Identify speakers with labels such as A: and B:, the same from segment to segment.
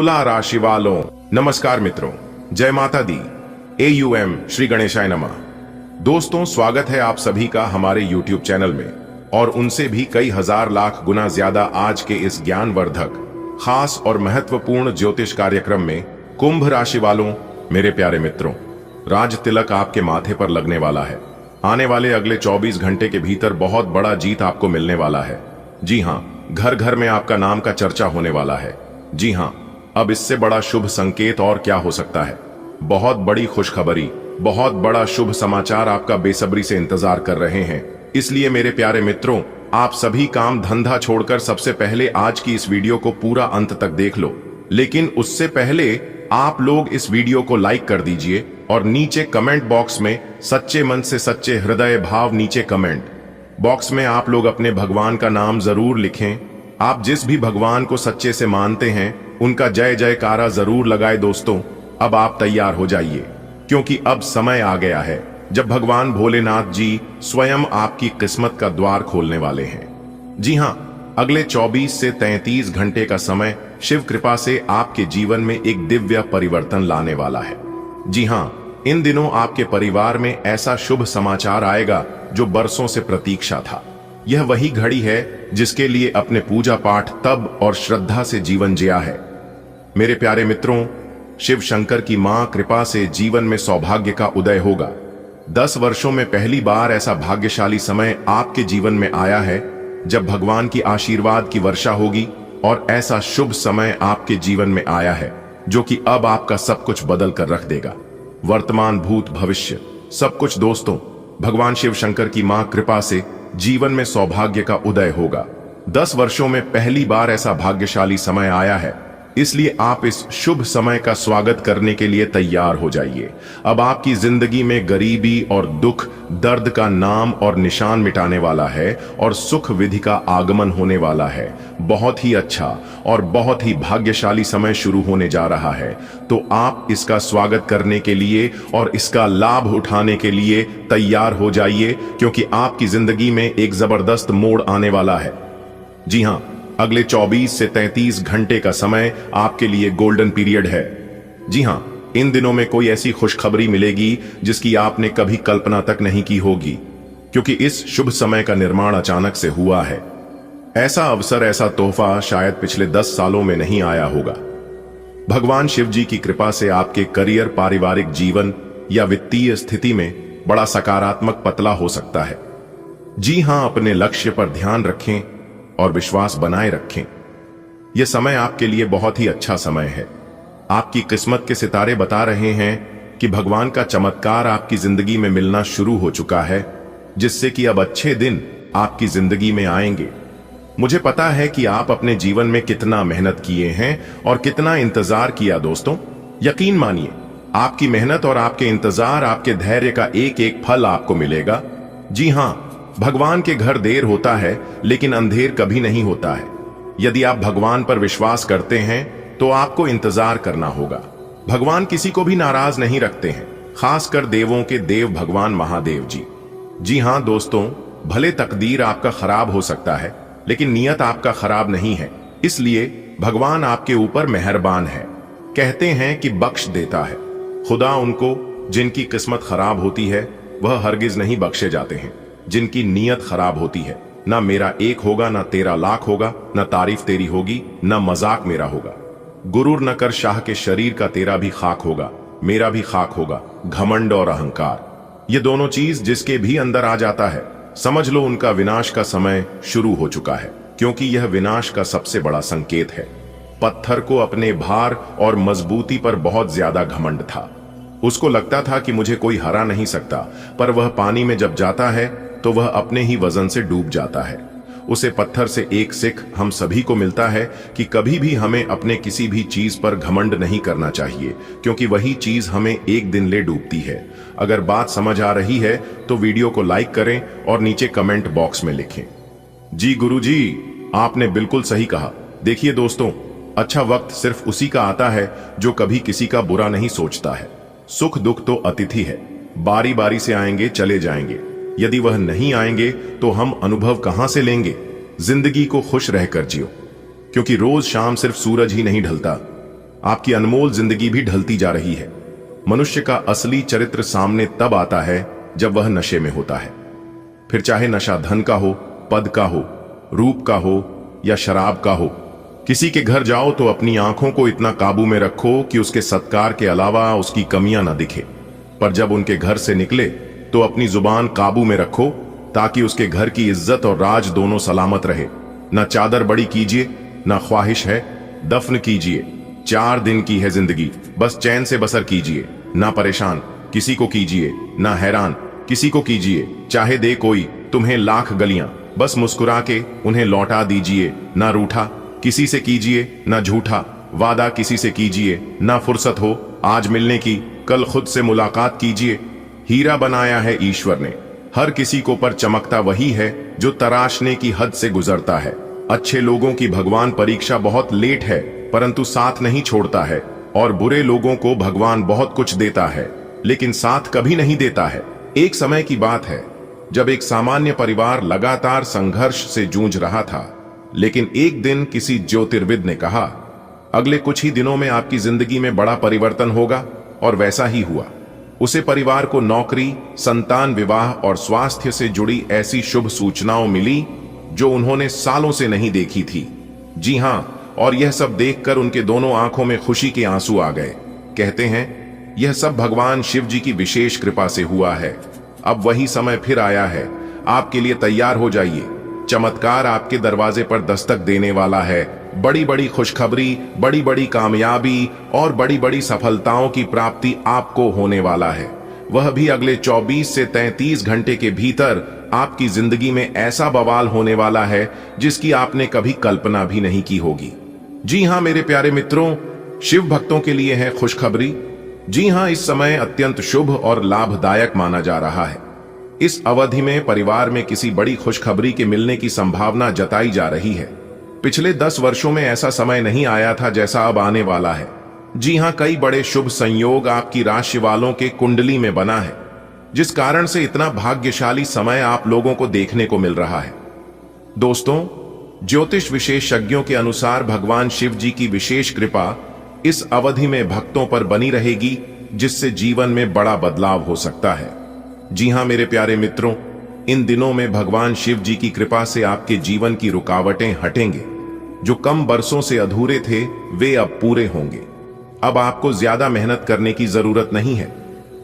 A: तुला राशि वालों, नमस्कार मित्रों, जय माता दी। AUM श्री गणेशाय नमः। दोस्तों, स्वागत है आप सभी का हमारे YouTube चैनल में और उनसे भी कई हजार लाख गुना ज्यादा आज के इस ज्ञानवर्धक, खास और महत्वपूर्ण ज्योतिष कार्यक्रम में। कुंभ राशि वालों, मेरे प्यारे मित्रों, राज तिलक आपके माथे पर लगने वाला है। आने वाले अगले 24 घंटे के भीतर बहुत बड़ा जीत आपको मिलने वाला है। जी हाँ, घर घर में आपका नाम का चर्चा होने वाला है। जी हाँ, अब इससे बड़ा शुभ संकेत और क्या हो सकता है। बहुत बड़ी खुशखबरी, बहुत बड़ा शुभ समाचार आपका बेसब्री से इंतजार कर रहे हैं। इसलिए मेरे प्यारे मित्रों, आप सभी काम धंधा छोड़कर सबसे पहले आज की इस वीडियो को पूरा अंत तक देख लो। लेकिन उससे पहले आप लोग इस वीडियो को लाइक कर दीजिए और नीचे कमेंट बॉक्स में सच्चे मन से सच्चे हृदय भाव नीचे कमेंट बॉक्स में आप लोग अपने भगवान का नाम जरूर लिखें। आप जिस भी भगवान को सच्चे से मानते हैं उनका जय जयकारा जरूर लगाए। दोस्तों, अब आप तैयार हो जाइए, क्योंकि अब समय आ गया है जब भगवान भोलेनाथ जी स्वयं आपकी किस्मत का द्वार खोलने वाले हैं। जी हाँ, अगले 24 से 33 घंटे का समय शिव कृपा से आपके जीवन में एक दिव्य परिवर्तन लाने वाला है। जी हाँ, इन दिनों आपके परिवार में ऐसा शुभ समाचार आएगा जो बरसों से प्रतीक्षा था। यह वही घड़ी है जिसके लिए अपने पूजा पाठ, तप और श्रद्धा से जीवन जिया है। मेरे प्यारे मित्रों, शिव शंकर की मां कृपा से जीवन में सौभाग्य का उदय होगा। 10 वर्षों में पहली बार ऐसा भाग्यशाली समय आपके जीवन में आया है जब भगवान की आशीर्वाद की वर्षा होगी। और ऐसा शुभ समय आपके जीवन में आया है जो कि अब आपका सब कुछ बदल कर रख देगा। वर्तमान, भूत, भविष्य सब कुछ। दोस्तों, भगवान शिव शंकर की मां कृपा से जीवन में सौभाग्य का उदय होगा। 10 वर्षों में पहली बार ऐसा भाग्यशाली समय आया है, इसलिए आप इस शुभ समय का स्वागत करने के लिए तैयार हो जाइए। अब आपकी जिंदगी में गरीबी और दुख, दर्द का नाम और निशान मिटाने वाला है और सुख विधि का आगमन होने वाला है। बहुत ही अच्छा और बहुत ही भाग्यशाली समय शुरू होने जा रहा है। तो आप इसका स्वागत करने के लिए और इसका लाभ उठाने के लिए तैयार हो जाइए, क्योंकि आपकी जिंदगी में एक जबरदस्त मोड़ आने वाला है। जी हाँ, अगले 24 से 33 घंटे का समय आपके लिए गोल्डन पीरियड है। जी हाँ, इन दिनों में कोई ऐसी खुशखबरी मिलेगी जिसकी आपने कभी कल्पना तक नहीं की होगी, क्योंकि इस शुभ समय का निर्माण अचानक से हुआ है। ऐसा अवसर, ऐसा तोहफा शायद पिछले 10 सालों में नहीं आया होगा। भगवान शिव जी की कृपा से आपके करियर, पारिवारिक जीवन या वित्तीय स्थिति में बड़ा सकारात्मक पतला हो सकता है। जी हाँ, अपने लक्ष्य पर ध्यान रखें और विश्वास बनाए रखें। यह समय आपके लिए बहुत ही अच्छा समय है। आपकी किस्मत के सितारे बता रहे हैं कि भगवान का चमत्कार आपकी जिंदगी में मिलना शुरू हो चुका है, जिससे कि अब अच्छे दिन आपकी जिंदगी में आएंगे। मुझे पता है कि आप अपने जीवन में कितना मेहनत किए हैं और कितना इंतजार किया। दोस्तों, यकीन मानिए, आपकी मेहनत और आपके इंतजार, आपके धैर्य का एक एक फल आपको मिलेगा। जी हाँ, भगवान के घर देर होता है लेकिन अंधेर कभी नहीं होता है। यदि आप भगवान पर विश्वास करते हैं तो आपको इंतजार करना होगा। भगवान किसी को भी नाराज नहीं रखते हैं, खासकर देवों के देव भगवान महादेव जी। जी हाँ दोस्तों, भले तकदीर आपका खराब हो सकता है लेकिन नियत आपका खराब नहीं है। इसलिए भगवान आपके ऊपर मेहरबान है। कहते हैं कि बख्श देता है। खुदा उनको जिनकी किस्मत खराब होती है वह हरगिज नहीं बख्शे जाते हैं। जिनकी नीयत खराब होती है, ना मेरा एक होगा, ना तेरा लाख होगा, ना तारीफ तेरी होगी, ना मजाक मेरा होगा। गुरूर न कर शाह के शरीर का, तेरा भी खाक होगा, मेरा भी खाक होगा। घमंड और अहंकार, ये दोनों चीज जिसके भी अंदर आ जाता है, समझ लो उनका विनाश का समय शुरू हो चुका है, क्योंकि यह विनाश का सबसे बड़ा संकेत है। पत्थर को अपने भार और मजबूती पर बहुत ज्यादा घमंड था। उसको लगता था कि मुझे कोई हरा नहीं सकता, पर वह पानी में जब जाता है तो वह अपने ही वजन से डूब जाता है। उसे पत्थर से एक सीख हम सभी को मिलता है कि कभी भी हमें अपने किसी भी चीज पर घमंड नहीं करना चाहिए, क्योंकि वही चीज हमें एक दिन ले डूबती है। अगर बात समझ आ रही है तो वीडियो को लाइक करें और नीचे कमेंट बॉक्स में लिखें, जी गुरुजी, आपने बिल्कुल सही कहा। देखिए दोस्तों, अच्छा वक्त सिर्फ उसी का आता है जो कभी किसी का बुरा नहीं सोचता है। सुख दुख तो अतिथि है, बारी बारी से आएंगे, चले जाएंगे। यदि वह नहीं आएंगे तो हम अनुभव कहां से लेंगे। जिंदगी को खुश रहकर जियो, क्योंकि रोज शाम सिर्फ सूरज ही नहीं ढलता, आपकी अनमोल जिंदगी भी ढलती जा रही है। मनुष्य का असली चरित्र सामने तब आता है जब वह नशे में होता है। फिर चाहे नशा धन का हो, पद का हो, रूप का हो या शराब का हो। किसी के घर जाओ तो अपनी आंखों को इतना काबू में रखो कि उसके सत्कार के अलावा उसकी कमियां ना दिखे, पर जब उनके घर से निकले तो अपनी जुबान काबू में रखो ताकि उसके घर की इज्जत और राज दोनों सलामत रहे। ना चादर बड़ी कीजिए, ना ख्वाहिश है दफन कीजिए। 4 दिन की है जिंदगी, बस चैन से बसर कीजिए। ना परेशान किसी को कीजिए, ना हैरान किसी को कीजिए। चाहे दे कोई तुम्हें लाख गलियां, बस मुस्कुरा के उन्हें लौटा दीजिए। ना रूठा किसी से कीजिए, ना झूठा वादा किसी से कीजिए। ना फुर्सत हो आज मिलने की, कल खुद से मुलाकात कीजिए। हीरा बनाया है ईश्वर ने, हर किसी को पर चमकता वही है जो तराशने की हद से गुजरता है। अच्छे लोगों की भगवान परीक्षा बहुत लेट है परंतु साथ नहीं छोड़ता है, और बुरे लोगों को भगवान बहुत कुछ देता है लेकिन साथ कभी नहीं देता है। एक समय की बात है जब एक सामान्य परिवार लगातार संघर्ष से जूझ रहा था, लेकिन एक दिन किसी ज्योतिर्विद ने कहा, अगले कुछ ही दिनों में आपकी जिंदगी में बड़ा परिवर्तन होगा। और वैसा ही हुआ। उसे परिवार को नौकरी, संतान, विवाह और स्वास्थ्य से जुड़ी ऐसी शुभ सूचनाओं मिली जो उन्होंने सालों से नहीं देखी थी। जी हां, और यह सब देखकर उनके दोनों आंखों में खुशी के आंसू आ गए। कहते हैं यह सब भगवान शिव जी की विशेष कृपा से हुआ है। अब वही समय फिर आया है, आपके लिए तैयार हो जाइए। चमत्कार आपके दरवाजे पर दस्तक देने वाला है। बड़ी बड़ी खुशखबरी, बड़ी बड़ी कामयाबी और बड़ी बड़ी सफलताओं की प्राप्ति आपको होने वाला है। वह भी अगले 24 से 33 घंटे के भीतर आपकी जिंदगी में ऐसा बवाल होने वाला है जिसकी आपने कभी कल्पना भी नहीं की होगी। जी हां मेरे प्यारे मित्रों, शिव भक्तों के लिए है खुशखबरी। जी हां, इस समय अत्यंत शुभ और लाभदायक माना जा रहा है। इस अवधि में परिवार में किसी बड़ी खुशखबरी के मिलने की संभावना जताई जा रही है। पिछले 10 वर्षों में ऐसा समय नहीं आया था जैसा अब आने वाला है। जी हां, कई बड़े शुभ संयोग आपकी राशि वालों के कुंडली में बना है, जिस कारण से इतना भाग्यशाली समय आप लोगों को देखने को मिल रहा है। दोस्तों, ज्योतिष विशेषज्ञों के अनुसार भगवान शिव जी की विशेष कृपा इस अवधि में भक्तों पर बनी रहेगी, जिससे जीवन में बड़ा बदलाव हो सकता है। जी हां मेरे प्यारे मित्रों, इन दिनों में भगवान शिव जी की कृपा से आपके जीवन की रुकावटें हटेंगे। जो कम बरसों से अधूरे थे वे अब पूरे होंगे। अब आपको ज्यादा मेहनत करने की जरूरत नहीं है।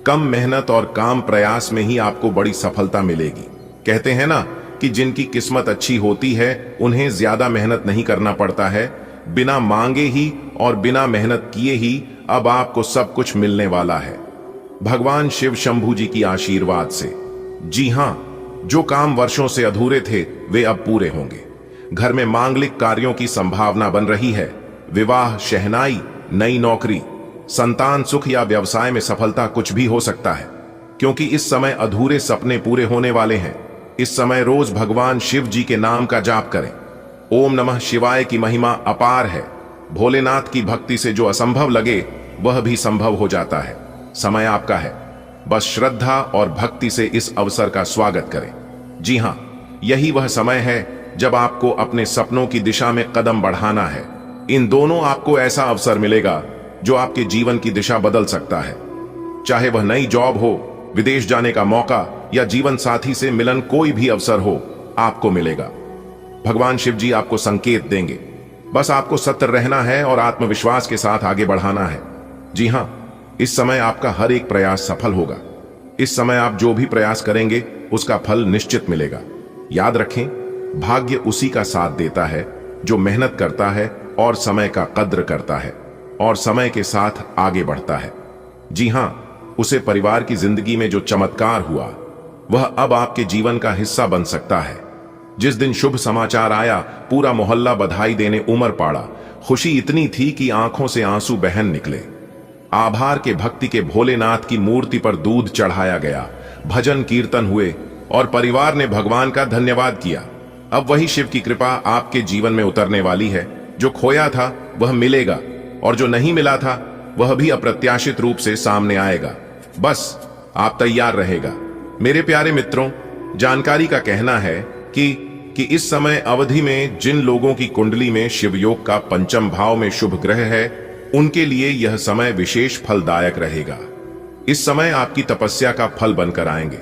A: कम मेहनत और काम प्रयास में ही आपको बड़ी सफलता मिलेगी। कहते हैं ना कि जिनकी किस्मत अच्छी होती है उन्हें ज्यादा मेहनत नहीं करना पड़ता है। बिना मांगे ही और बिना मेहनत किए ही अब आपको सब कुछ मिलने वाला है, भगवान शिव शंभू जी की आशीर्वाद से। जी हां, जो काम वर्षों से अधूरे थे वे अब पूरे होंगे। घर में मांगलिक कार्यों की संभावना बन रही है। विवाह, शहनाई, नई नौकरी, संतान सुख या व्यवसाय में सफलता कुछ भी हो सकता है, क्योंकि इस समय अधूरे सपने पूरे होने वाले हैं। इस समय रोज भगवान शिव जी के नाम का जाप करें। ओम नमः शिवाय की महिमा अपार है। भोलेनाथ की भक्ति से जो असंभव लगे वह भी संभव हो जाता है। समय आपका है, बस श्रद्धा और भक्ति से इस अवसर का स्वागत करें। जी हां, यही वह समय है जब आपको अपने सपनों की दिशा में कदम बढ़ाना है। इन दोनों आपको ऐसा अवसर मिलेगा जो आपके जीवन की दिशा बदल सकता है। चाहे वह नई जॉब हो, विदेश जाने का मौका या जीवन साथी से मिलन, कोई भी अवसर हो आपको मिलेगा। भगवान शिव जी आपको संकेत देंगे। बस आपको सत्य रहना है और आत्मविश्वास के साथ आगे बढ़ाना है। जी हां, इस समय आपका हर एक प्रयास सफल होगा। इस समय आप जो भी प्रयास करेंगे उसका फल निश्चित मिलेगा। याद रखें, भाग्य उसी का साथ देता है जो मेहनत करता है और समय का कद्र करता है और समय के साथ आगे बढ़ता है। जी हां, उसे परिवार की जिंदगी में जो चमत्कार हुआ वह अब आपके जीवन का हिस्सा बन सकता है। जिस दिन शुभ समाचार आया, पूरा मोहल्ला बधाई देने उमड़ पड़ा। खुशी इतनी थी कि आंखों से आंसू बहन निकले। आभार के भक्ति के भोलेनाथ की मूर्ति पर दूध चढ़ाया गया, भजन कीर्तन हुए और परिवार ने भगवान का धन्यवाद किया। अब वही शिव की कृपा आपके जीवन में उतरने वाली है। जो खोया था वह मिलेगा और जो नहीं मिला था वह भी अप्रत्याशित रूप से सामने आएगा। बस आप तैयार रहेगा। मेरे प्यारे मित्रों, जानकारी का कहना है कि इस समय अवधि में जिन लोगों की कुंडली में शिव योग का पंचम भाव में शुभ ग्रह है उनके लिए यह समय विशेष फलदायक रहेगा। इस समय आपकी तपस्या का फल बनकर आएंगे।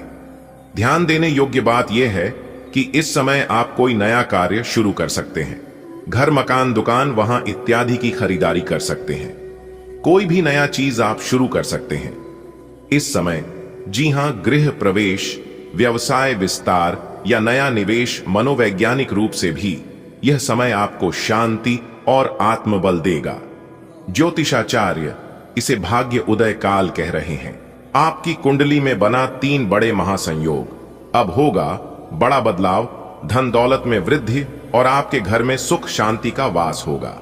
A: ध्यान देने योग्य बात यह है कि इस समय आप कोई नया कार्य शुरू कर सकते हैं। घर, मकान, दुकान, वहां इत्यादि की खरीदारी कर सकते हैं। कोई भी नया चीज आप शुरू कर सकते हैं इस समय। जी हां, गृह प्रवेश, व्यवसाय विस्तार या नया निवेश, मनोवैज्ञानिक रूप से भी यह समय आपको शांति और आत्मबल देगा। ज्योतिषाचार्य इसे भाग्य उदय काल कह रहे हैं। आपकी कुंडली में बना 3 बड़े महासंयोग। अब होगा बड़ा बदलाव, धन दौलत में वृद्धि और आपके घर में सुख शांति का वास होगा।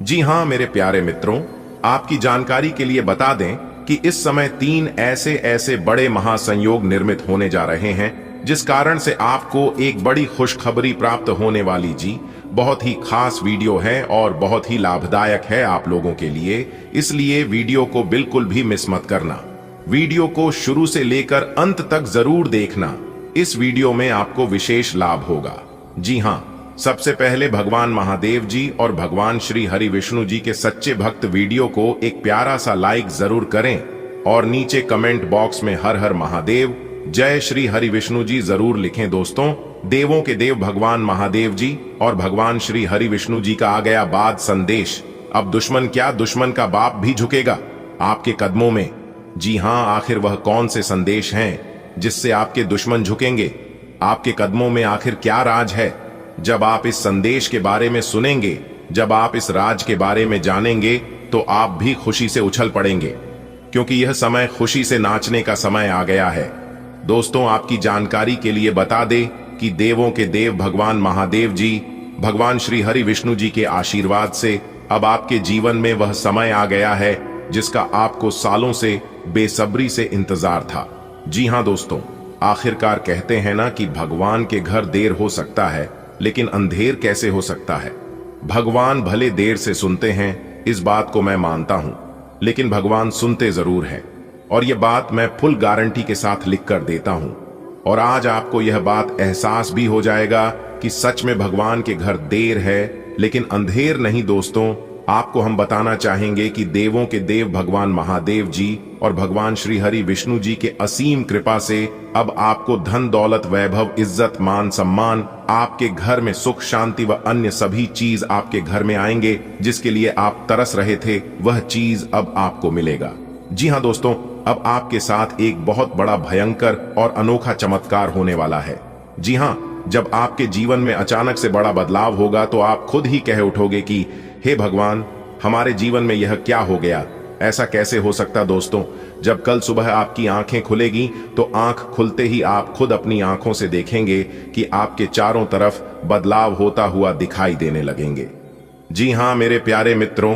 A: जी हां मेरे प्यारे मित्रों, आपकी जानकारी के लिए बता दें कि इस समय 3 ऐसे बड़े महासंयोग निर्मित होने जा रहे हैं जिस कारण से आपको एक बड़ी खुशखबरी प्राप्त होने वाली। जी, बहुत ही खास वीडियो है और बहुत ही लाभदायक है आप लोगों के लिए, इसलिए वीडियो को बिल्कुल भी मिस मत करना। वीडियो को शुरू से लेकर अंत तक जरूर देखना। इस वीडियो में आपको विशेष लाभ होगा। जी हां, सबसे पहले भगवान महादेव जी और भगवान श्री हरि विष्णु जी के सच्चे भक्त वीडियो को एक प्यारा सा लाइक जरूर करें और नीचे कमेंट बॉक्स में हर हर महादेव, जय श्री हरि विष्णु जी जरूर लिखें। दोस्तों, देवों के देव भगवान महादेव जी और भगवान श्री हरि विष्णु जी का आ गया बाद संदेश। अब दुश्मन क्या, दुश्मन का बाप भी झुकेगा आपके कदमों में। जी हां, आखिर वह कौन से संदेश हैं जिससे आपके दुश्मन झुकेंगे? आपके कदमों में आखिर क्या राज है? जब आप इस संदेश के बारे में सुनेंगे, जब आप इस राज के बारे में जानेंगे, तो आप भी खुशी से उछल पड़ेंगे, क्योंकि यह समय खुशी से नाचने का समय आ गया है। दोस्तों, आपकी जानकारी के लिए बता दें कि देवों के देव भगवान महादेव जी, भगवान श्री हरि विष्णु जी के आशीर्वाद से अब आपके जीवन में वह समय आ गया है जिसका आपको सालों से बेसब्री से इंतजार था। जी हां दोस्तों, आखिरकार कहते हैं ना कि भगवान के घर देर हो सकता है लेकिन अंधेर कैसे हो सकता है। भगवान भले देर से सुनते हैं, इस बात को मैं मानता हूं, लेकिन भगवान सुनते जरूर हैं और यह बात मैं फुल गारंटी के साथ लिख कर देता हूं। और आज आपको यह बात एहसास भी हो जाएगा कि सच में भगवान के घर देर है लेकिन अंधेर नहीं। दोस्तों, आपको हम बताना चाहेंगे कि देवों के देव भगवान महादेव जी और भगवान श्री हरि विष्णु जी के असीम कृपा से अब आपको धन दौलत, वैभव, इज्जत, मान, सम्मान, आपके घर में सुख शांति व अन्य सभी चीज आपके घर में आएंगे। जिसके लिए आप तरस रहे थे वह चीज अब आपको मिलेगा। जी हां दोस्तों, अब आपके साथ एक बहुत बड़ा भयंकर और अनोखा चमत्कार होने वाला है। जी हां, जब आपके जीवन में अचानक से बड़ा बदलाव होगा तो आप खुद ही कह उठोगे कि हे भगवान, हमारे जीवन में यह क्या हो गया? ऐसा कैसे हो सकता? दोस्तों, जब कल सुबह आपकी आंखें खुलेगी तो आंख खुलते ही आप खुद अपनी आंखों से देखेंगे कि आपके चारों तरफ बदलाव होता हुआ दिखाई देने लगेंगे। जी हां मेरे प्यारे मित्रों,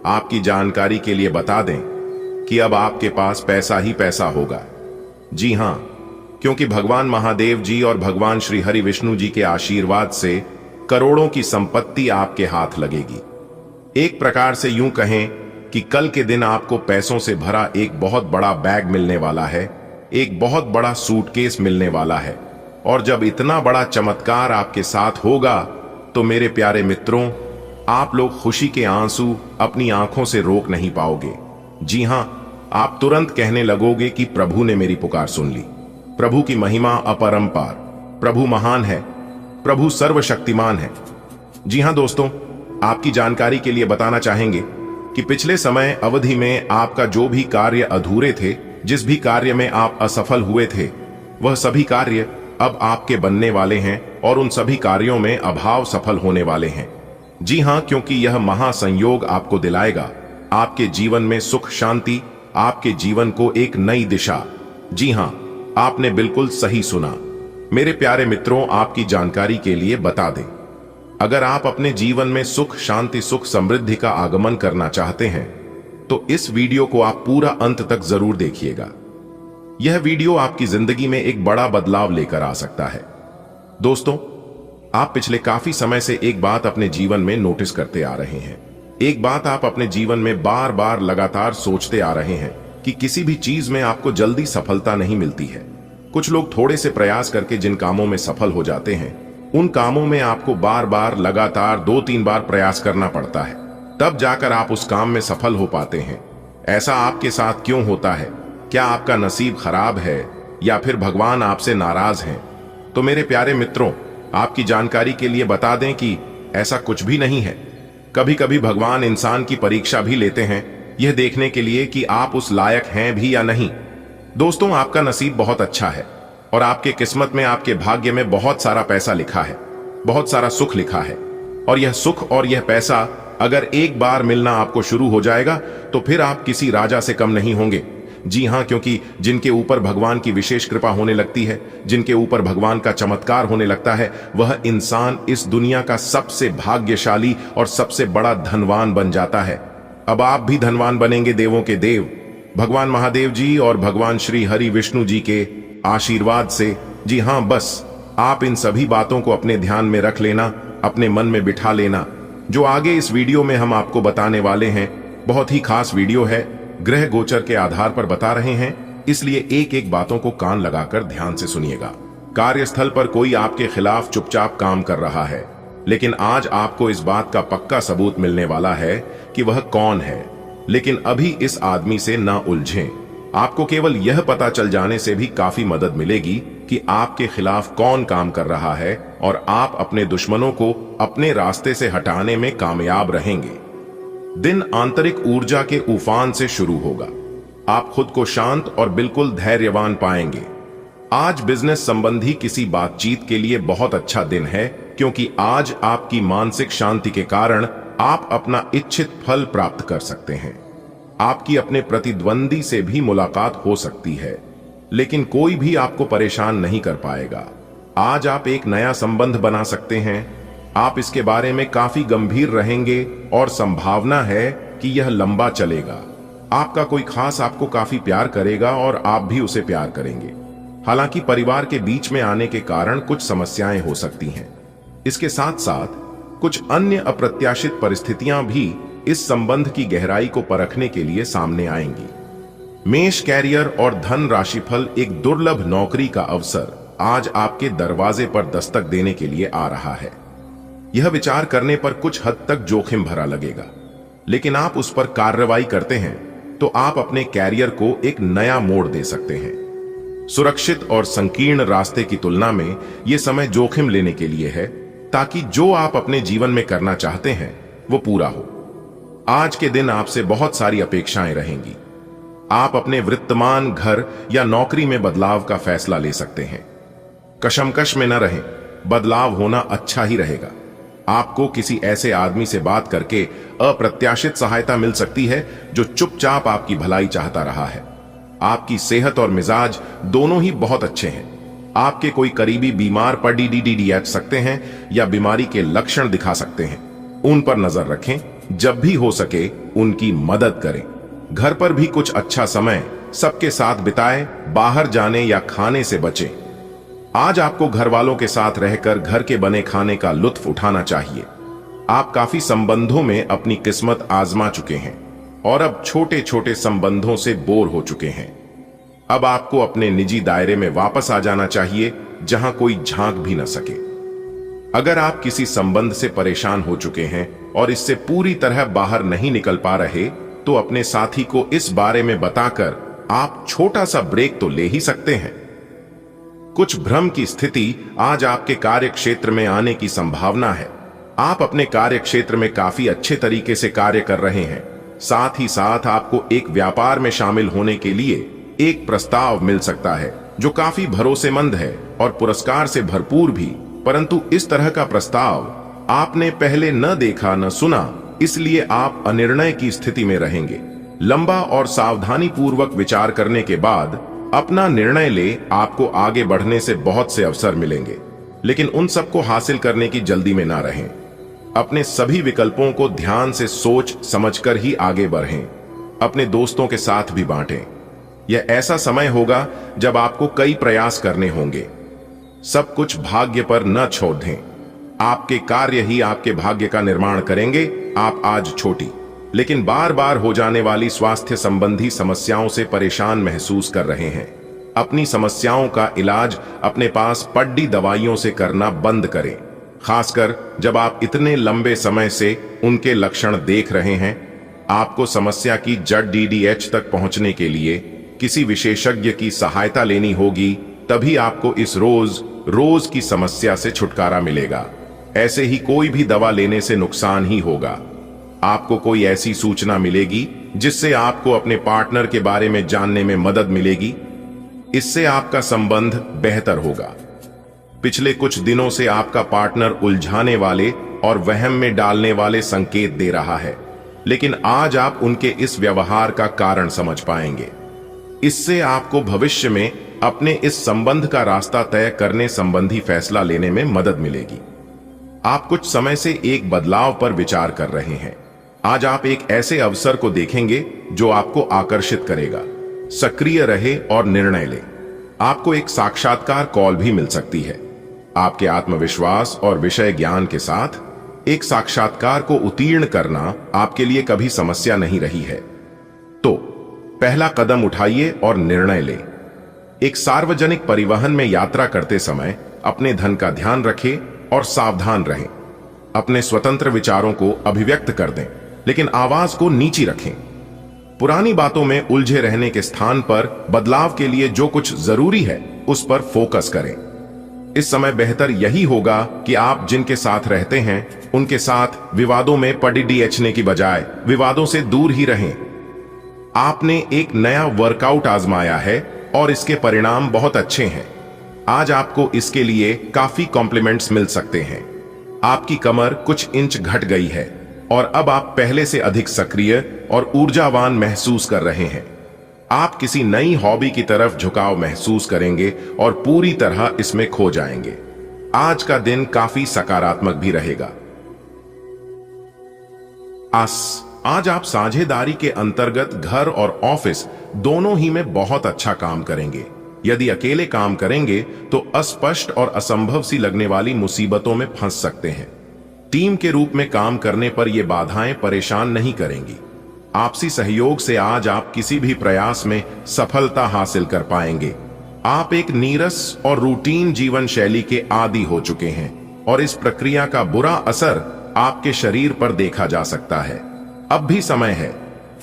A: आपकी जानकारी के लिए बता दें कि अब आपके पास पैसा ही पैसा होगा। जी हां, क्योंकि भगवान महादेव जी और भगवान श्री हरि विष्णु जी के आशीर्वाद से करोड़ों की संपत्ति आपके हाथ लगेगी। एक प्रकार से यूं कहें कि कल के दिन आपको पैसों से भरा एक बहुत बड़ा बैग मिलने वाला है, एक बहुत बड़ा सूटकेस मिलने वाला है। और जब इतना बड़ा चमत्कार आपके साथ होगा तो मेरे प्यारे मित्रों, आप लोग खुशी के आंसू अपनी आंखों से रोक नहीं पाओगे। जी हां, आप तुरंत कहने लगोगे कि प्रभु ने मेरी पुकार सुन ली। प्रभु की महिमा अपरंपार, प्रभु महान है, प्रभु सर्वशक्तिमान है। जी हां दोस्तों, आपकी जानकारी के लिए बताना चाहेंगे कि पिछले समय अवधि में आपका जो भी कार्य अधूरे थे, जिस भी कार्य में आप असफल हुए थे, वह सभी कार्य अब आपके बनने वाले हैं और उन सभी कार्यों में अभाव सफल होने वाले हैं। जी हां, क्योंकि यह महासंयोग आपको दिलाएगा आपके जीवन में सुख शांति, आपके जीवन को एक नई दिशा। जी हां, आपने बिल्कुल सही सुना। मेरे प्यारे मित्रों, आपकी जानकारी के लिए बता दें, अगर आप अपने जीवन में सुख शांति, सुख समृद्धि का आगमन करना चाहते हैं तो इस वीडियो को आप पूरा अंत तक जरूर देखिएगा। यह वीडियो आपकी जिंदगी में एक बड़ा बदलाव लेकर आ सकता है। दोस्तों, आप पिछले काफी समय से एक बात अपने जीवन में नोटिस करते आ रहे हैं। एक बात आप अपने जीवन में बार बार लगातार सोचते आ रहे हैं कि किसी भी चीज में आपको जल्दी सफलता नहीं मिलती है। कुछ लोग थोड़े से प्रयास करके जिन कामों में सफल हो जाते हैं, उन कामों में आपको बार बार लगातार 2-3 बार प्रयास करना पड़ता है। तब जाकर आप उस काम में सफल हो पाते हैं। ऐसा आपके साथ क्यों होता है? क्या आपका नसीब खराब है या फिर भगवान आपसे नाराज हैं? तो मेरे प्यारे मित्रों, आपकी जानकारी के लिए बता दें कि ऐसा कुछ भी नहीं है। कभी कभी भगवान इंसान की परीक्षा भी लेते हैं, यह देखने के लिए कि आप उस लायक हैं भी या नहीं। दोस्तों, आपका नसीब बहुत अच्छा है और आपके किस्मत में, आपके भाग्य में बहुत सारा पैसा लिखा है, बहुत सारा सुख लिखा है। और यह सुख और यह पैसा अगर एक बार मिलना आपको शुरू हो जाएगा तो फिर आप किसी राजा से कम नहीं होंगे। जी हां, क्योंकि जिनके ऊपर भगवान की विशेष कृपा होने लगती है, जिनके ऊपर भगवान का चमत्कार होने लगता है, वह इंसान इस दुनिया का सबसे भाग्यशाली और सबसे बड़ा धनवान बन जाता है। अब आप भी धनवान बनेंगे, देवों के देव भगवान महादेव जी और भगवान श्री हरि विष्णु जी के आशीर्वाद से। जी हां, बस आप इन सभी बातों को अपने ध्यान में रख लेना, अपने मन में बिठा लेना। जो आगे इस वीडियो में हम आपको बताने वाले हैं, बहुत ही खास वीडियो है, ग्रह गोचर के आधार पर बता रहे हैं, इसलिए एक एक बातों को कान लगाकर ध्यान से सुनिएगा। कार्यस्थल पर कोई आपके खिलाफ चुपचाप काम कर रहा है, लेकिन आज आपको इस बात का पक्का सबूत मिलने वाला है कि वह कौन है। लेकिन अभी इस आदमी से ना उलझें। आपको केवल यह पता चल जाने से भी काफी मदद मिलेगी कि आपके खिलाफ कौन काम कर रहा है और आप अपने दुश्मनों को अपने रास्ते से हटाने में कामयाब रहेंगे। दिन आंतरिक ऊर्जा के उफान से शुरू होगा। आप खुद को शांत और बिल्कुल धैर्यवान पाएंगे। आज बिजनेस संबंधी किसी बातचीत के लिए बहुत अच्छा दिन है, क्योंकि आज आपकी मानसिक शांति के कारण आप अपना इच्छित फल प्राप्त कर सकते हैं। आपकी अपने प्रतिद्वंदी से भी मुलाकात हो सकती है, लेकिन कोई भी आपको परेशान नहीं कर पाएगा। आज आप एक नया संबंध बना सकते हैं। आप इसके बारे में काफी गंभीर रहेंगे और संभावना है कि यह लंबा चलेगा। आपका कोई खास आपको काफी प्यार करेगा और आप भी उसे प्यार करेंगे। हालांकि परिवार के बीच में आने के कारण कुछ समस्याएं हो सकती हैं। इसके साथ साथ कुछ अन्य अप्रत्याशित परिस्थितियां भी इस संबंध की गहराई को परखने के लिए सामने आएंगी। मेष, कैरियर और धन राशिफल। एक दुर्लभ नौकरी का अवसर आज आपके दरवाजे पर दस्तक देने के लिए आ रहा है। यह विचार करने पर कुछ हद तक जोखिम भरा लगेगा, लेकिन आप उस पर कार्रवाई करते हैं तो आप अपने कैरियर को एक नया मोड़ दे सकते हैं। सुरक्षित और संकीर्ण रास्ते की तुलना में यह समय जोखिम लेने के लिए है, ताकि जो आप अपने जीवन में करना चाहते हैं वो पूरा हो। आज के दिन आपसे बहुत सारी अपेक्षाएं रहेंगी। आप अपने वर्तमान घर या नौकरी में बदलाव का फैसला ले सकते हैं। कशमकश में न रहें, बदलाव होना अच्छा ही रहेगा। आपको किसी ऐसे आदमी से बात करके अप्रत्याशित सहायता मिल सकती है जो चुपचाप आपकी भलाई चाहता रहा है। आपकी सेहत और मिजाज दोनों ही बहुत अच्छे हैं। आपके कोई करीबी बीमार पड़ सकते हैं या बीमारी के लक्षण दिखा सकते हैं। उन पर नजर रखें, जब भी हो सके उनकी मदद करें। घर पर भी कुछ अच्छा समय सबके साथ बिताएं, बाहर जाने या खाने से बचें। आज आपको घर वालों के साथ रहकर घर के बने खाने का लुत्फ उठाना चाहिए। आप काफी संबंधों में अपनी किस्मत आजमा चुके हैं और अब छोटे छोटे संबंधों से बोर हो चुके हैं। अब आपको अपने निजी दायरे में वापस आ जाना चाहिए, जहां कोई झांक भी न सके। अगर आप किसी संबंध से परेशान हो चुके हैं और इससे पूरी तरह बाहर नहीं निकल पा रहे, तो अपने साथी को इस बारे में बताकर आप छोटा सा ब्रेक तो ले ही सकते हैं। कुछ भ्रम की स्थिति आज आपके कार्य क्षेत्र में आने की संभावना है। आप अपने कार्य क्षेत्र में काफी अच्छे तरीके से कार्य कर रहे हैं। साथ ही साथ आपको एक व्यापार में शामिल होने के लिए एक प्रस्ताव मिल सकता है जो काफी भरोसेमंद है और पुरस्कार से भरपूर भी, परंतु इस तरह का प्रस्ताव आपने पहले न देखा न सुना, इसलिए आप अनिर्णय की स्थिति में रहेंगे। लंबा और सावधानी पूर्वक विचार करने के बाद अपना निर्णय ले। आपको आगे बढ़ने से बहुत से अवसर मिलेंगे, लेकिन उन सबको हासिल करने की जल्दी में ना रहें। अपने सभी विकल्पों को ध्यान से सोच समझकर ही आगे बढ़ें। अपने दोस्तों के साथ भी बांटें। यह ऐसा समय होगा जब आपको कई प्रयास करने होंगे। सब कुछ भाग्य पर न छोड़ दें। आपके कार्य ही आपके भाग्य का निर्माण करेंगे। आप आज छोटी लेकिन बार बार हो जाने वाली स्वास्थ्य संबंधी समस्याओं से परेशान महसूस कर रहे हैं। अपनी समस्याओं का इलाज अपने पास पड्डी दवाइयों से करना बंद करें। खासकर जब आप इतने लंबे समय से उनके लक्षण देख रहे हैं। आपको समस्या की जड़ DDH तक पहुंचने के लिए किसी विशेषज्ञ की सहायता लेनी होगी, तभी आपको इस रोज की समस्या से छुटकारा मिलेगा। ऐसे ही कोई भी दवा लेने से नुकसान ही होगा। आपको कोई ऐसी सूचना मिलेगी जिससे आपको अपने पार्टनर के बारे में जानने में मदद मिलेगी। इससे आपका संबंध बेहतर होगा। पिछले कुछ दिनों से आपका पार्टनर उलझाने वाले और वहम में डालने वाले संकेत दे रहा है, लेकिन आज आप उनके इस व्यवहार का कारण समझ पाएंगे। इससे आपको भविष्य में अपने इस संबंध का रास्ता तय करने संबंधी फैसला लेने में मदद मिलेगी। आप कुछ समय से एक बदलाव पर विचार कर रहे हैं। आज आप एक ऐसे अवसर को देखेंगे जो आपको आकर्षित करेगा। सक्रिय रहे और निर्णय ले। आपको एक साक्षात्कार कॉल भी मिल सकती है। आपके आत्मविश्वास और विषय ज्ञान के साथ एक साक्षात्कार को उत्तीर्ण करना आपके लिए कभी समस्या नहीं रही है। तो पहला कदम उठाइए और निर्णय लें। एक सार्वजनिक परिवहन में यात्रा करते समय अपने धन का ध्यान रखें और सावधान रहें। अपने स्वतंत्र विचारों को अभिव्यक्त कर दें, लेकिन आवाज को नीची रखें। पुरानी बातों में उलझे रहने के स्थान पर बदलाव के लिए जो कुछ जरूरी है उस पर फोकस करें। इस समय बेहतर यही होगा कि आप जिनके साथ रहते हैं उनके साथ विवादों में पड़ीडीएचने की बजाय विवादों से दूर ही रहें। आपने एक नया वर्कआउट आजमाया है और इसके परिणाम बहुत अच्छे हैं। आज आपको इसके लिए काफी कॉम्प्लीमेंट्स मिल सकते हैं। आपकी कमर कुछ इंच घट गई है और अब आप पहले से अधिक सक्रिय और ऊर्जावान महसूस कर रहे हैं। आप किसी नई हॉबी की तरफ झुकाव महसूस करेंगे और पूरी तरह इसमें खो जाएंगे। आज का दिन काफी सकारात्मक भी रहेगा। आज आप साझेदारी के अंतर्गत घर और ऑफिस दोनों ही में बहुत अच्छा काम करेंगे। यदि अकेले काम करेंगे तो अस्पष्ट और असंभव सी लगने वाली मुसीबतों में फंस सकते हैं। टीम के रूप में काम करने पर यह बाधाएं परेशान नहीं करेंगी। आपसी सहयोग से आज आप किसी भी प्रयास में सफलता हासिल कर पाएंगे। आप एक नीरस और रूटीन जीवन शैली के आदी हो चुके हैं और इस प्रक्रिया का बुरा असर आपके शरीर पर देखा जा सकता है। अब भी समय है।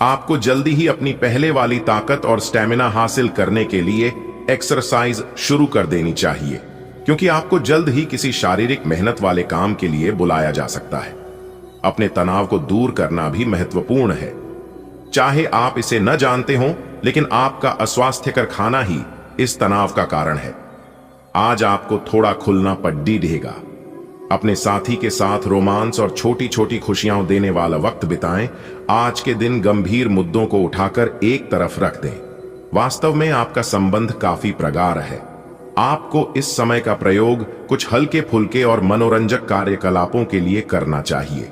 A: आपको जल्दी ही अपनी पहले वाली ताकत और स्टेमिना हासिल करने के लिए एक्सरसाइज शुरू कर देनी चाहिए, क्योंकि आपको जल्द ही किसी शारीरिक मेहनत वाले काम के लिए बुलाया जा सकता है। अपने तनाव को दूर करना भी महत्वपूर्ण है। चाहे आप इसे न जानते हो, लेकिन आपका अस्वास्थ्यकर खाना ही इस तनाव का कारण है। आज आपको थोड़ा खुलना पड़ेगा। अपने साथी के साथ रोमांस और छोटी छोटी खुशियां देने वाला वक्त बिताएं। आज के दिन गंभीर मुद्दों को उठाकर एक तरफ रख दें। वास्तव में आपका संबंध काफी प्रगाढ़ है। आपको इस समय का प्रयोग कुछ हल्के फुल्के और मनोरंजक कार्यकलापों के लिए करना चाहिए।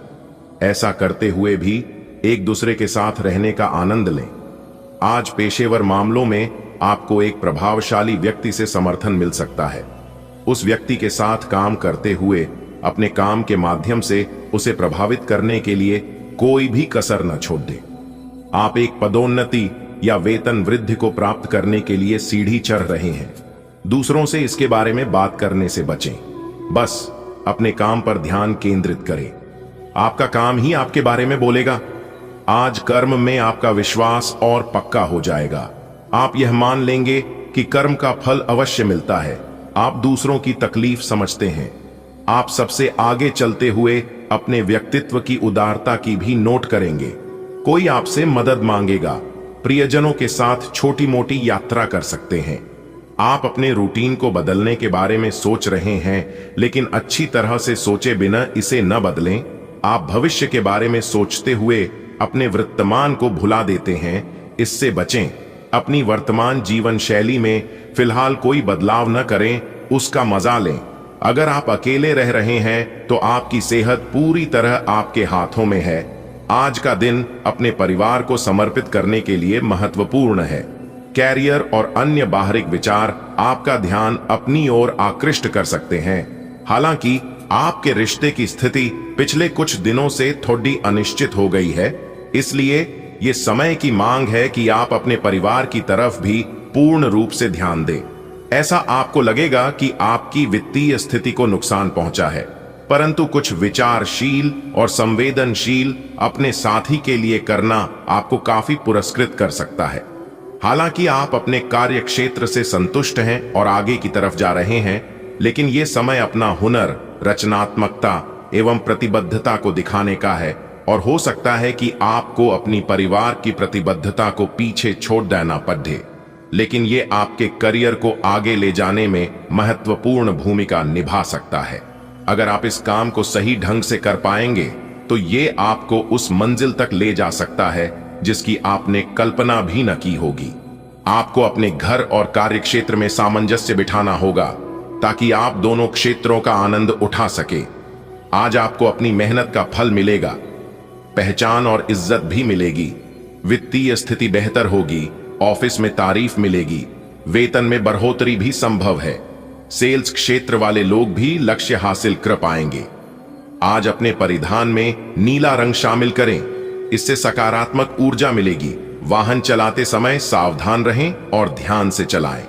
A: ऐसा करते हुए भी एक दूसरे के साथ रहने का आनंद लें। आज पेशेवर मामलों में आपको एक प्रभावशाली व्यक्ति से समर्थन मिल सकता है। उस व्यक्ति के साथ काम करते हुए अपने काम के माध्यम से उसे प्रभावित करने के लिए कोई भी कसर न छोड़ दे। आप एक पदोन्नति या वेतन वृद्धि को प्राप्त करने के लिए सीढ़ी चढ़ रहे हैं। दूसरों से इसके बारे में बात करने से बचें। बस अपने काम पर ध्यान केंद्रित करें। आपका काम ही आपके बारे में बोलेगा। आज कर्म में आपका विश्वास और पक्का हो जाएगा। आप यह मान लेंगे कि कर्म का फल अवश्य मिलता है। आप दूसरों की तकलीफ समझते हैं। आप सबसे आगे चलते हुए अपने व्यक्तित्व की उदारता की भी नोट करेंगे। कोई आपसे मदद मांगेगा। प्रियजनों के साथ छोटी मोटी यात्रा कर सकते हैं। आप अपने रूटीन को बदलने के बारे में सोच रहे हैं, लेकिन अच्छी तरह से सोचे बिना इसे न बदलें। आप भविष्य के बारे में सोचते हुए अपने वर्तमान को भुला देते हैं। इससे बचें। अपनी वर्तमान जीवन शैली में फिलहाल कोई बदलाव न करें, उसका मजा लें। अगर आप अकेले रह रहे हैं तो आपकी सेहत पूरी तरह आपके हाथों में है। आज का दिन अपने परिवार को समर्पित करने के लिए महत्वपूर्ण है। कैरियर और अन्य बाहरी विचार आपका ध्यान अपनी ओर आकृष्ट कर सकते हैं। हालांकि आपके रिश्ते की स्थिति पिछले कुछ दिनों से थोड़ी अनिश्चित हो गई है, इसलिए ये समय की मांग है कि आप अपने परिवार की तरफ भी पूर्ण रूप से ध्यान दें। ऐसा आपको लगेगा कि आपकी वित्तीय स्थिति को नुकसान पहुंचा है, परंतु कुछ विचारशील और संवेदनशील अपने साथी के लिए करना आपको काफी पुरस्कृत कर सकता है। हालांकि आप अपने कार्य क्षेत्र से संतुष्ट हैं और आगे की तरफ जा रहे हैं, लेकिन यह समय अपना हुनर, रचनात्मकता एवं प्रतिबद्धता को दिखाने का है और हो सकता है कि आपको अपनी परिवार की प्रतिबद्धता को पीछे छोड़ देना पड़े, लेकिन ये आपके करियर को आगे ले जाने में महत्वपूर्ण भूमिका निभा सकता है। अगर आप इस काम को सही ढंग से कर पाएंगे तो ये आपको उस मंजिल तक ले जा सकता है जिसकी आपने कल्पना भी न की होगी। आपको अपने घर और कार्य क्षेत्र में सामंजस्य बिठाना होगा ताकि आप दोनों क्षेत्रों का आनंद उठा सके। आज आपको अपनी मेहनत का फल मिलेगा, पहचान और इज्जत भी मिलेगी, वित्तीय स्थिति बेहतर होगी, ऑफिस में तारीफ मिलेगी, वेतन में बढ़ोतरी भी संभव है। सेल्स क्षेत्र वाले लोग भी लक्ष्य हासिल कर पाएंगे। आज अपने परिधान में नीला रंग शामिल करें, इससे सकारात्मक ऊर्जा मिलेगी। वाहन चलाते समय सावधान रहें और ध्यान से चलाएं।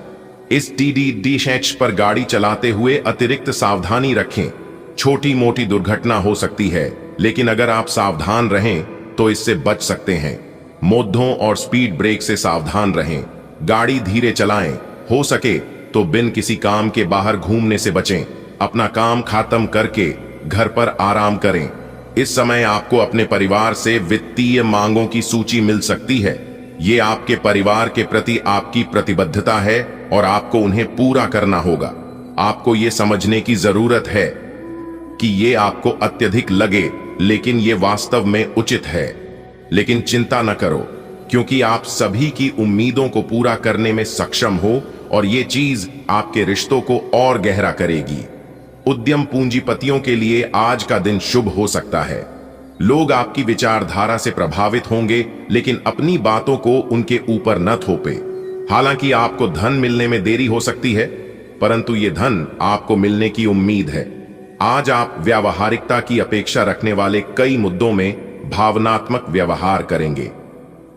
A: इस DDD पर गाड़ी चलाते हुए अतिरिक्त सावधानी रखें। छोटी मोटी दुर्घटना हो सकती है, लेकिन अगर आप सावधान रहें तो इससे बच सकते हैं। मोद्धों और स्पीड ब्रेक से सावधान रहें। गाड़ी धीरे चलाएं, हो सके तो बिन किसी काम के बाहर घूमने से बचें। अपना काम खत्म करके घर पर आराम करें। इस समय आपको अपने परिवार से वित्तीय मांगों की सूची मिल सकती है। ये आपके परिवार के प्रति आपकी प्रतिबद्धता है और आपको उन्हें पूरा करना होगा। आपको ये समझने की जरूरत है कि ये आपको अत्यधिक लगे, लेकिन ये वास्तव में उचित है। लेकिन चिंता न करो, क्योंकि आप सभी की उम्मीदों को पूरा करने में सक्षम हो और ये चीज आपके रिश्तों को और गहरा करेगी। उद्यम पूंजीपतियों के लिए आज का दिन शुभ हो सकता है। लोग आपकी विचारधारा से प्रभावित होंगे, लेकिन अपनी बातों को उनके ऊपर न थोपे। हालांकि आपको धन मिलने में देरी हो सकती है, परंतु ये धन आपको मिलने की उम्मीद है। आज आप व्यावहारिकता की अपेक्षा रखने वाले कई मुद्दों में भावनात्मक व्यवहार करेंगे।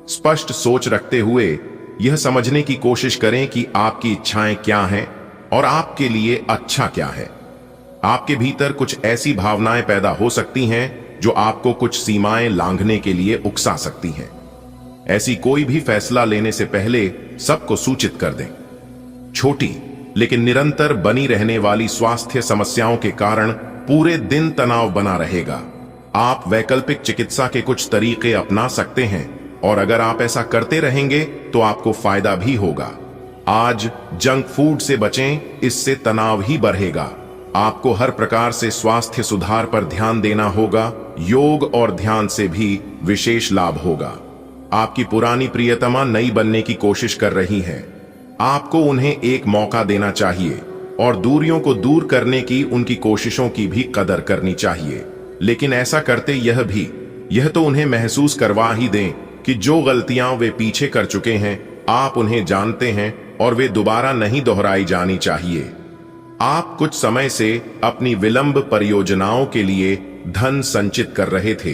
A: स्पष्ट सोच रखते हुए यह समझने की कोशिश करें कि आपकी इच्छाएं क्या हैं और आपके लिए अच्छा क्या है। आपके भीतर कुछ ऐसी भावनाएं पैदा हो सकती हैं जो आपको कुछ सीमाएं लांघने के लिए उकसा सकती हैं। ऐसी कोई भी फैसला लेने से पहले सबको सूचित कर दें। छोटी लेकिन निरंतर बनी रहने वाली स्वास्थ्य समस्याओं के कारण पूरे दिन तनाव बना रहेगा। आप वैकल्पिक चिकित्सा के कुछ तरीके अपना सकते हैं और अगर आप ऐसा करते रहेंगे तो आपको फायदा भी होगा। आज जंक फूड से बचें, इससे तनाव ही बढ़ेगा। आपको हर प्रकार से स्वास्थ्य सुधार पर ध्यान देना होगा। योग और ध्यान से भी विशेष लाभ होगा। आपकी पुरानी प्रियतमा नई बनने की कोशिश कर रही हैं। आपको उन्हें एक मौका देना चाहिए और दूरियों को दूर करने की उनकी कोशिशों की भी कदर करनी चाहिए। लेकिन ऐसा करते यह तो उन्हें महसूस करवा ही दें कि जो गलतियां वे पीछे कर चुके हैं आप उन्हें जानते हैं और वे दोबारा नहीं दोहराई जानी चाहिए। आप कुछ समय से अपनी विलंब परियोजनाओं के लिए धन संचित कर रहे थे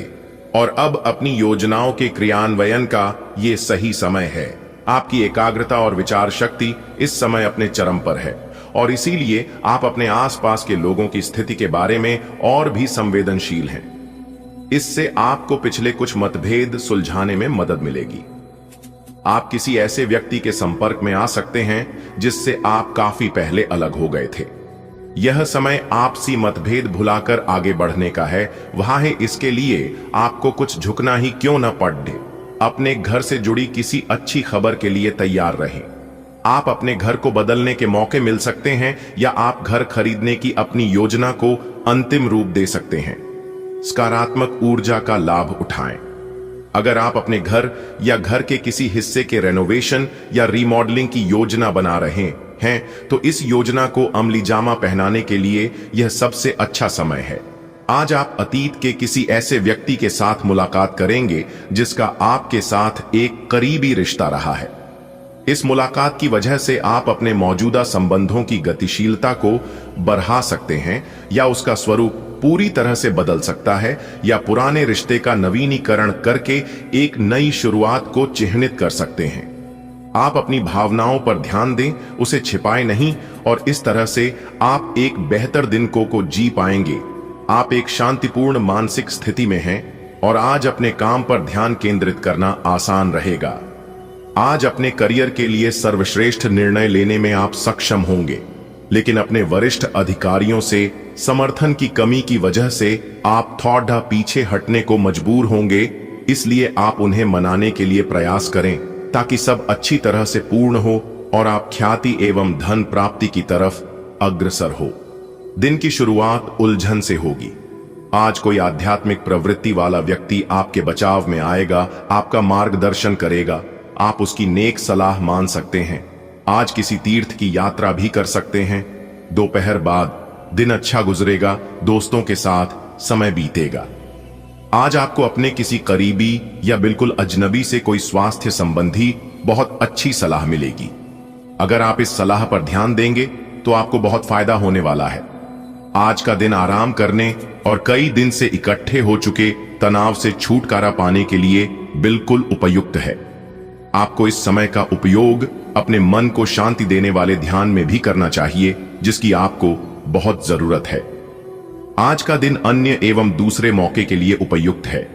A: और अब अपनी योजनाओं के क्रियान्वयन का ये सही समय है। आपकी एकाग्रता और विचार शक्ति इस समय अपने चरम पर है और इसीलिए आप अपने आसपास के लोगों की स्थिति के बारे में और भी संवेदनशील हैं। इससे आपको पिछले कुछ मतभेद सुलझाने में मदद मिलेगी। आप किसी ऐसे व्यक्ति के संपर्क में आ सकते हैं जिससे आप काफी पहले अलग हो गए थे। यह समय आपसी मतभेद भुलाकर आगे बढ़ने का है। वहां है, इसके लिए आपको कुछ झुकना ही क्यों न पड़े। अपने घर से जुड़ी किसी अच्छी खबर के लिए तैयार रहें। आप अपने घर को बदलने के मौके मिल सकते हैं या आप घर खरीदने की अपनी योजना को अंतिम रूप दे सकते हैं। सकारात्मक ऊर्जा का लाभ उठाएं। अगर आप अपने घर या घर के किसी हिस्से के रेनोवेशन या रीमॉडलिंग की योजना बना रहे हैं तो इस योजना को अमली जामा पहनाने के लिए यह सबसे अच्छा समय है। आज आप अतीत के किसी ऐसे व्यक्ति के साथ मुलाकात करेंगे जिसका आपके साथ एक करीबी रिश्ता रहा है। इस मुलाकात की वजह से आप अपने मौजूदा संबंधों की गतिशीलता को बढ़ा सकते हैं या उसका स्वरूप पूरी तरह से बदल सकता है या पुराने रिश्ते का नवीनीकरण करके एक नई शुरुआत को चिह्नित कर सकते हैं। आप अपनी भावनाओं पर ध्यान दें, उसे छिपाएं नहीं और इस तरह से आप एक बेहतर दिन को जी पाएंगे। आप एक शांतिपूर्ण मानसिक स्थिति में हैं और आज अपने काम पर ध्यान केंद्रित करना आसान रहेगा। आज अपने करियर के लिए सर्वश्रेष्ठ निर्णय लेने में आप सक्षम होंगे, लेकिन अपने वरिष्ठ अधिकारियों से समर्थन की कमी की वजह से आप थोड़ा पीछे हटने को मजबूर होंगे। इसलिए आप उन्हें मनाने के लिए प्रयास करें ताकि सब अच्छी तरह से पूर्ण हो और आप ख्याति एवं धन प्राप्ति की तरफ अग्रसर हो। दिन की शुरुआत उलझन से होगी। आज कोई आध्यात्मिक प्रवृत्ति वाला व्यक्ति आपके बचाव में आएगा, आपका मार्गदर्शन करेगा। आप उसकी नेक सलाह मान सकते हैं। आज किसी तीर्थ की यात्रा भी कर सकते हैं। दोपहर बाद दिन अच्छा गुजरेगा, दोस्तों के साथ समय बीतेगा। आज आपको अपने किसी करीबी या बिल्कुल अजनबी से कोई स्वास्थ्य संबंधी बहुत अच्छी सलाह मिलेगी। अगर आप इस सलाह पर ध्यान देंगे तो आपको बहुत फायदा होने वाला है। आज का दिन आराम करने और कई दिन से इकट्ठे हो चुके तनाव से छुटकारा पाने के लिए बिल्कुल उपयुक्त है। आपको इस समय का उपयोग अपने मन को शांति देने वाले ध्यान में भी करना चाहिए, जिसकी आपको बहुत जरूरत है। आज का दिन अन्य एवं दूसरे मौके के लिए उपयुक्त है।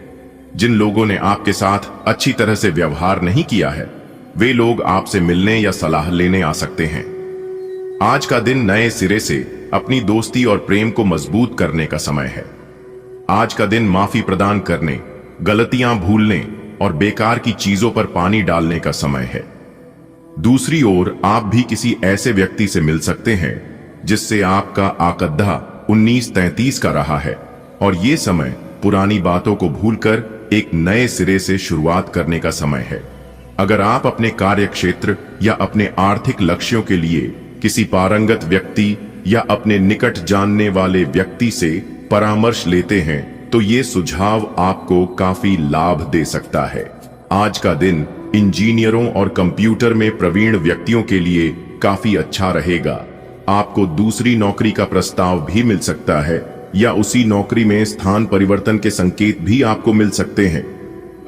A: जिन लोगों ने आपके साथ अच्छी तरह से व्यवहार नहीं किया है, वे लोग आपसे मिलने या सलाह लेने आ सकते हैं। आज का दिन नए सिरे से अपनी दोस्ती और प्रेम को मजबूत करने का समय है। आज का दिन माफी प्रदान करने, गलतियां भूलने और बेकार की चीजों पर पानी डालने का समय है। दूसरी ओर आप भी किसी ऐसे व्यक्ति से मिल सकते हैं जिससे आपका आकद्दा 1933 का रहा है, और ये समय पुरानी बातों को भूलकर एक नए सिरे से शुरुआत करने का समय है। अगर आप अपने कार्य क्षेत्र या अपने आर्थिक लक्ष्यों के लिए किसी पारंगत व्यक्ति या अपने निकट जानने वाले व्यक्ति से परामर्श लेते हैं तो ये सुझाव आपको काफी लाभ दे सकता है। आज का दिन इंजीनियरों और कंप्यूटर में प्रवीण व्यक्तियों के लिए काफी अच्छा रहेगा। आपको दूसरी नौकरी का प्रस्ताव भी मिल सकता है या उसी नौकरी में स्थान परिवर्तन के संकेत भी आपको मिल सकते हैं।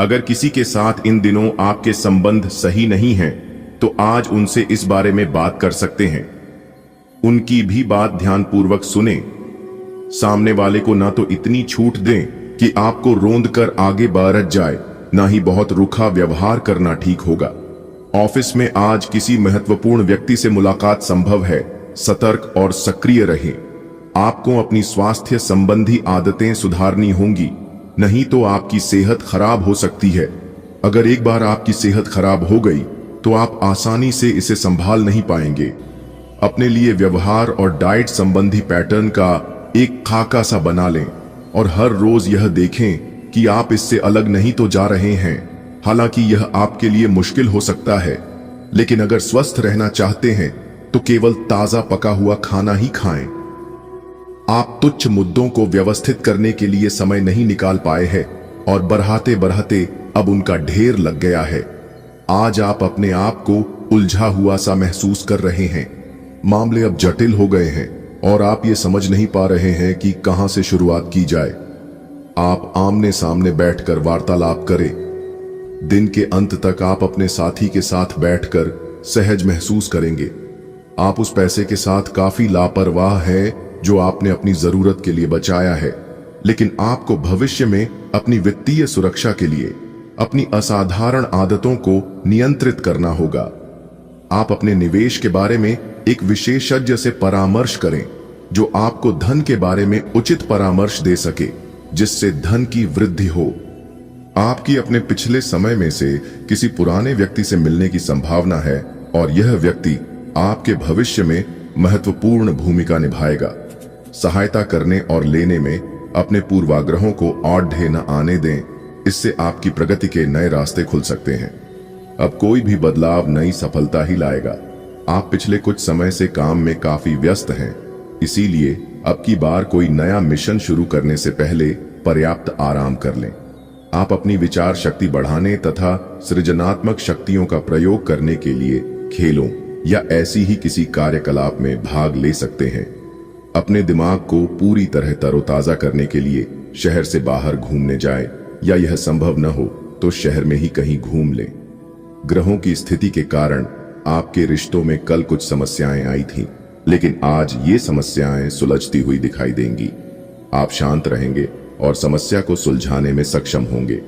A: अगर किसी के साथ इन दिनों आपके संबंध सही नहीं हैं, तो आज उनसे इस बारे में बात कर सकते हैं। उनकी भी बात ध्यानपूर्वक सुने। सामने वाले को ना तो इतनी छूट दें कि आपको रोंद कर आगे बढ़ जाए, ना ही बहुत रुखा व्यवहार करना ठीक होगा। ऑफिस में आज किसी महत्वपूर्ण व्यक्ति से मुलाकात संभव है। सतर्क और सक्रिय रहें। आपको अपनी स्वास्थ्य संबंधी आदतें सुधारनी होंगी, नहीं तो आपकी सेहत खराब हो सकती है। अगर एक बार आपकी सेहत खराब हो गई तो आप आसानी से इसे संभाल नहीं पाएंगे। अपने लिए व्यवहार और डाइट संबंधी पैटर्न का एक खाका सा बना लें और हर रोज यह देखें कि आप इससे अलग नहीं तो जा रहे हैं। हालांकि यह आपके लिए मुश्किल हो सकता है, लेकिन अगर स्वस्थ रहना चाहते हैं तो केवल ताजा पका हुआ खाना ही खाएं। आप तुच्छ मुद्दों को व्यवस्थित करने के लिए समय नहीं निकाल पाए हैं और बढ़ाते बढ़ाते अब उनका ढेर लग गया है। आज आप अपने आप को उलझा हुआ सा महसूस कर रहे हैं। मामले अब जटिल हो गए हैं और आप ये समझ नहीं पा रहे हैं कि कहां से शुरुआत की जाए। आप आमने सामने बैठकर वार्तालाप करें। दिन के अंत तक आप अपने साथी के साथ बैठकर सहज महसूस करेंगे। आप उस पैसे के साथ काफी लापरवाह हैं जो आपने अपनी जरूरत के लिए बचाया है, लेकिन आपको भविष्य में अपनी वित्तीय सुरक्षा के लिए अपनी असाधारण आदतों को नियंत्रित करना होगा। आप अपने निवेश के बारे में एक विशेषज्ञ से परामर्श करें जो आपको धन के बारे में उचित परामर्श दे सके, जिससे धन की वृद्धि हो। आपकी अपने पिछले समय में से किसी पुराने व्यक्ति से मिलने की संभावना है और यह व्यक्ति आपके भविष्य में महत्वपूर्ण भूमिका निभाएगा। सहायता करने और लेने में अपने पूर्वाग्रहों को औढ़े न आने दें, इससे आपकी प्रगति के नए रास्ते खुल सकते हैं। अब कोई भी बदलाव नई सफलता ही लाएगा। आप पिछले कुछ समय से काम में काफी व्यस्त हैं, इसीलिए अब की बार कोई नया मिशन शुरू करने से पहले पर्याप्त आराम कर लें। आप अपनी विचार शक्ति बढ़ाने तथा सृजनात्मक शक्तियों का प्रयोग करने के लिए खेलों या ऐसी ही किसी कार्यकलाप में भाग ले सकते हैं। अपने दिमाग को पूरी तरह तरोताजा करने के लिए शहर से बाहर घूमने जाएं, या यह संभव न हो तो शहर में ही कहीं घूम लें। ग्रहों की स्थिति के कारण आपके रिश्तों में कल कुछ समस्याएं आई थीं, लेकिन आज ये समस्याएं सुलझती हुई दिखाई देंगी। आप शांत रहेंगे और समस्या को सुलझाने में सक्षम होंगे।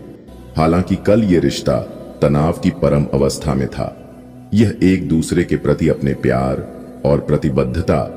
A: हालांकि कल ये रिश्ता तनाव की परम अवस्था में था। यह एक दूसरे के प्रति अपने प्यार और प्रतिबद्धता